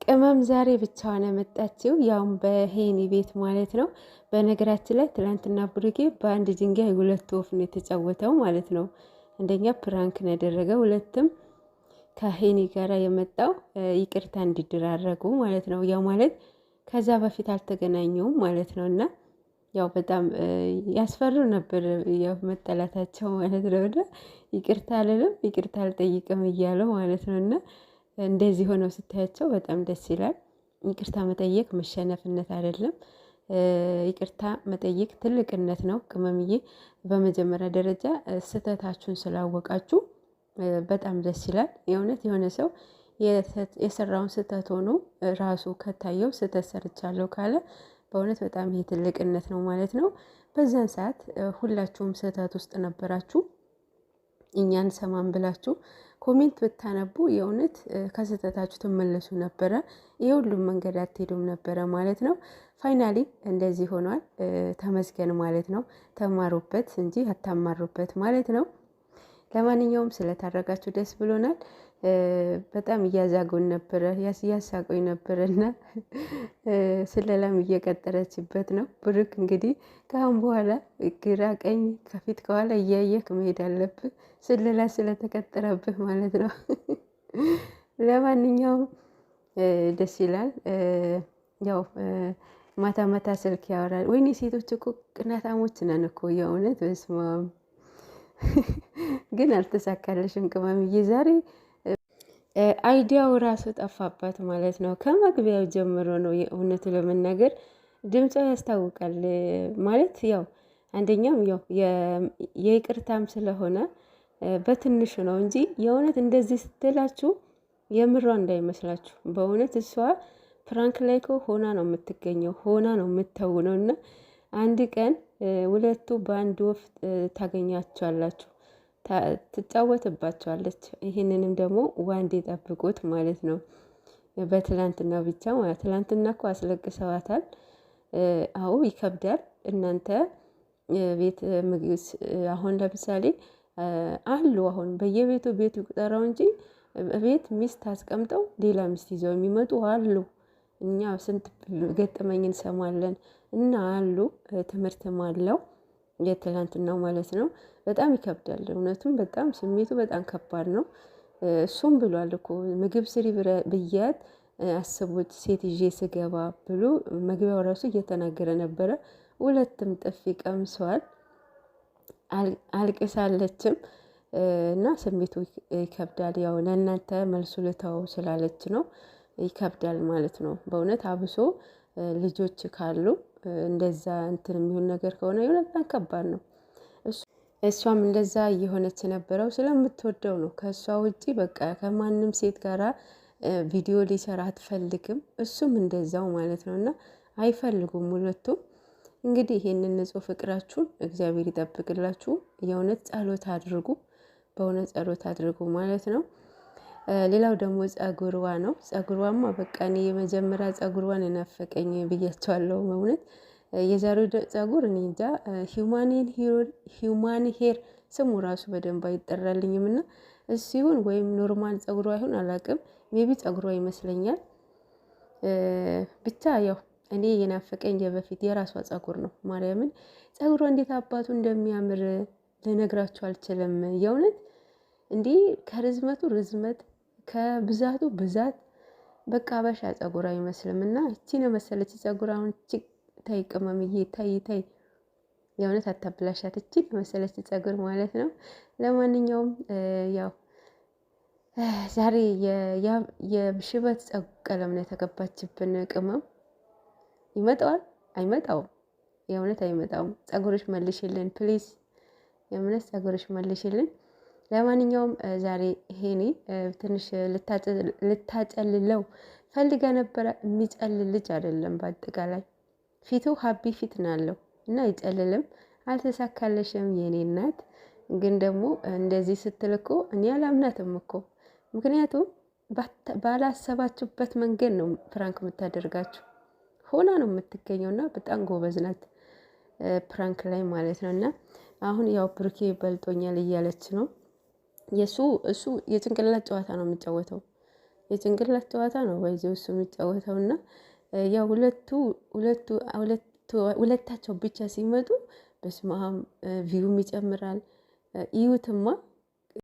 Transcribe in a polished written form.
ቅመም ዛሬ ብቻዋን የመጣችው ያውም በሄኒ ቤት ማለት ነው። በነገራችን ላይ ትላንትና ብሩኬ በአንድ ድንጋይ ሁለት ወፍ ነው የተጫወተው ማለት ነው። አንደኛ ፕራንክ ነው ያደረገው፣ ሁለትም ከሄኒ ጋር የመጣው ይቅርታ እንዲደራረጉ ማለት ነው። ያው ማለት ከዛ በፊት አልተገናኘውም ማለት ነው። እና ያው በጣም ያስፈሩ ነበር ያው መጠላታቸው ማለት ነው። ይቅርታ አልልም ይቅርታ አልጠይቅም እያለው ማለት ነው። እና እንደዚህ ሆነው ስታያቸው በጣም ደስ ይላል። ይቅርታ መጠየቅ መሸነፍነት አይደለም። ይቅርታ መጠየቅ ትልቅነት ነው። ቅመምዬ በመጀመሪያ ደረጃ ስህተታችሁን ስላወቃችሁ በጣም ደስ ይላል። የእውነት የሆነ ሰው የሰራውን ስህተት ሆኖ ራሱ ከታየው ስህተት ሰርቻለሁ ካለ በእውነት በጣም ይሄ ትልቅነት ነው ማለት ነው። በዛን ሰዓት ሁላችሁም ስህተት ውስጥ ነበራችሁ። እኛን ሰማን ብላችሁ ኮሜንት ብታነቡ የእውነት ከስህተታችሁ ትመለሱ ነበረ። የሁሉም መንገድ አትሄዱም ነበረ ማለት ነው። ፋይናሊ እንደዚህ ሆኗል። ተመስገን ማለት ነው። ተማሩበት እንጂ አታማሩበት ማለት ነው። ለማንኛውም ስለታረጋችሁ ደስ ብሎናል። በጣም እያዛጉን ነበረ፣ እያሳቁኝ ነበረ እና ስለላም እየቀጠረችበት ነው። ብሩክ እንግዲህ ከአሁን በኋላ ግራ ቀኝ ከፊት ከኋላ እያየክ መሄድ አለብህ፣ ስለላ ስለተቀጠረብህ ማለት ነው። ለማንኛውም ደስ ይላል። ያው ማታ ማታ ስልክ ያወራል። ወይኔ ሴቶች እኮ ቅናታሞች ነን እኮ የእውነት በስመ አብ። ግን አልተሳካለሽም ቅመምዬ ዛሬ አይዲያው ራሱ ጠፋባት ማለት ነው። ከመግቢያው ጀምሮ ነው የእውነቱ ለመናገር ድምጿ ያስታውቃል ማለት ያው አንደኛም ያው የይቅርታም ስለሆነ በትንሹ ነው እንጂ የእውነት እንደዚህ ስትላችሁ የምሯ እንዳይመስላችሁ። በእውነት እሷ ፕራንክ ላይ እኮ ሆና ነው የምትገኘው፣ ሆና ነው የምትተውነው። እና አንድ ቀን ሁለቱ በአንድ ወፍ ታገኛቸዋላችሁ፣ ትጫወትባቸዋለች። ይህንንም ደግሞ ዋንዴ ጠብቁት ማለት ነው። በትላንትና ብቻ ማለት ትላንትና እኮ አስለቅሰዋታል። አዎ ይከብዳል። እናንተ ቤት ምግብ አሁን ለምሳሌ አሉ አሁን በየቤቱ ቤቱ ቁጠራው እንጂ ቤት ሚስት አስቀምጠው ሌላ ሚስት ይዘው የሚመጡ አሉ። እኛ ስንት ገጠመኝ እንሰማለን እና አሉ። ትምህርትም አለው የትላንትናው ማለት ነው። በጣም ይከብዳል። እውነቱም በጣም ስሜቱ በጣም ከባድ ነው። እሱም ብሏል እኮ ምግብ ስሪ ብያት አስቡት ሴት ይዤ ስገባ ብሎ መግቢያው ራሱ እየተናገረ ነበረ። ሁለትም ጥፊ ቀምሰዋል። አልቅሳለችም እና ስሜቱ ይከብዳል። ያው ለእናንተ መልሱ ልተው ስላለች ነው። ይከብዳል ማለት ነው በእውነት አብሶ ልጆች ካሉ እንደዛ እንትን የሚሆን ነገር ከሆነ በጣም ከባድ ነው። እሷም እንደዛ እየሆነች የነበረው ስለምትወደው ነው። ከእሷ ውጪ በቃ ከማንም ሴት ጋራ ቪዲዮ ሊሰራ አትፈልግም። እሱም እንደዛው ማለት ነው። እና አይፈልጉም ሁለቱም። እንግዲህ ይሄንን ንጹህ ፍቅራችሁን እግዚአብሔር ይጠብቅላችሁ። የእውነት ጸሎት አድርጉ፣ በእውነት ጸሎት አድርጉ ማለት ነው። ሌላው ደግሞ ጸጉርዋ ነው። ጸጉርዋማ በቃ እኔ የመጀመሪያ ጸጉርዋን የናፈቀኝ ብያቸዋለሁ። በእውነት የዛሬው ጸጉር እኔ እንጃ ሂውማን ሄር ስሙ ራሱ በደንብ አይጠራልኝም። እና እሱ ይሁን ወይም ኖርማል ጸጉሯ ይሁን አላውቅም። ሜቢ ጸጉሯ ይመስለኛል። ብቻ ያው እኔ የናፈቀኝ የበፊት የራሷ ጸጉር ነው። ማርያምን ጸጉሯ እንዴት አባቱ እንደሚያምር ልነግራችሁ አልችልም። የእውነት እንዲህ ከርዝመቱ ርዝመት ከብዛቱ ብዛት በቃ አበሻ ጸጉር አይመስልም። እና እቺን የመሰለች ጸጉር አሁን ታይ ቅመምዬ ታይ የእውነት አታብላሻት። እቺን የመሰለች ጸጉር ማለት ነው። ለማንኛውም ያው ዛሬ የሽበት ቀለም ነው የተቀባችብን ቅመም። ይመጣዋል አይመጣውም? የእውነት አይመጣውም። ጸጉርሽ መልሽልን ፕሊዝ፣ የእውነት ጸጉርሽ መልሽልን። ለማንኛውም ዛሬ ሄኒ ትንሽ ልታጨልለው ፈልጋ ነበረ። የሚጨልል ልጅ አይደለም። በአጠቃላይ ፊቱ ሀቢ ፊት ናለው እና አይጨልልም። አልተሳካለሽም የኔ እናት። ግን ደግሞ እንደዚህ ስትል እኮ እኔ አላምናትም እኮ። ምክንያቱም ባላሰባችሁበት መንገድ ነው ፕራንክ የምታደርጋችሁ። ሆና ነው የምትገኘው እና በጣም ጎበዝ ናት ፕራንክ ላይ ማለት ነው። እና አሁን ያው ብሩኬ በልጦኛል እያለች ነው። እሱ የጭንቅላት ጨዋታ ነው የሚጫወተው። የጭንቅላት ጨዋታ ነው ባይዘው እሱ የሚጫወተውና ያው ሁለታቸው ብቻ ሲመጡ በስመ አብ ቪውም ይጨምራል። እዩትማ